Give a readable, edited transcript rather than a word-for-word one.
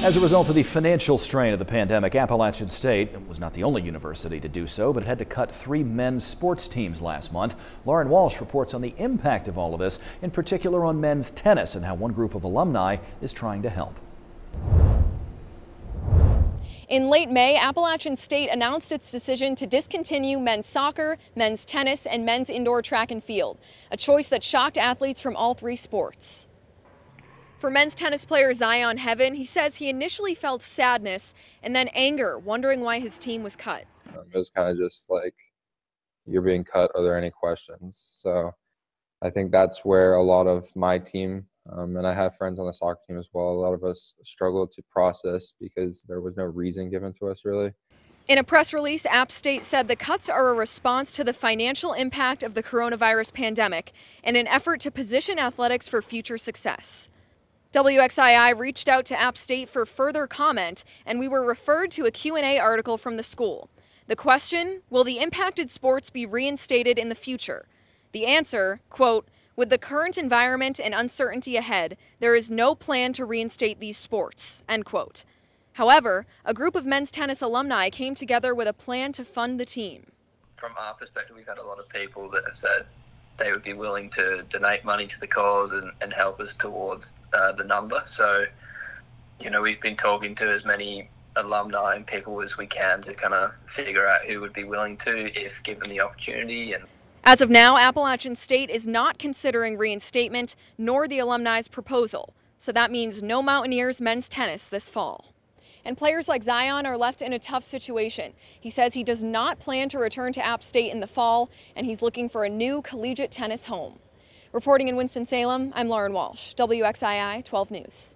As a result of the financial strain of the pandemic, Appalachian State was not the only university to do so, but it had to cut 3 men's sports teams last month. Lauren Walsh reports on the impact of all of this, in particular on men's tennis, and how one group of alumni is trying to help. In late May, Appalachian State announced its decision to discontinue men's soccer, men's tennis, and men's indoor track and field, a choice that shocked athletes from all 3 sports. For men's tennis player Zion Heaven, he says he initially felt sadness and then anger, wondering why his team was cut. It was kind of just like, you're being cut, are there any questions? So I think that's where a lot of my team, and I have friends on the soccer team as well, a lot of us struggled to process because there was no reason given to us really. In a press release, App State said the cuts are a response to the financial impact of the coronavirus pandemic and an effort to position athletics for future success. WXII reached out to App State for further comment, and we were referred to a Q&A article from the school. The question, will the impacted sports be reinstated in the future? The answer, quote, with the current environment and uncertainty ahead, there is no plan to reinstate these sports, end quote. However, a group of men's tennis alumni came together with a plan to fund the team. From our perspective, we've had a lot of people that have said they would be willing to donate money to the cause and help us towards the number. So, you know, we've been talking to as many alumni and people as we can to kind of figure out who would be willing to if given the opportunity. And as of now, Appalachian State is not considering reinstatement nor the alumni's proposal. So that means no Mountaineers men's tennis this fall. And players like Zion are left in a tough situation. He says he does not plan to return to App State in the fall, and he's looking for a new collegiate tennis home. Reporting in Winston-Salem, I'm Lauren Walsh, WXII 12 News.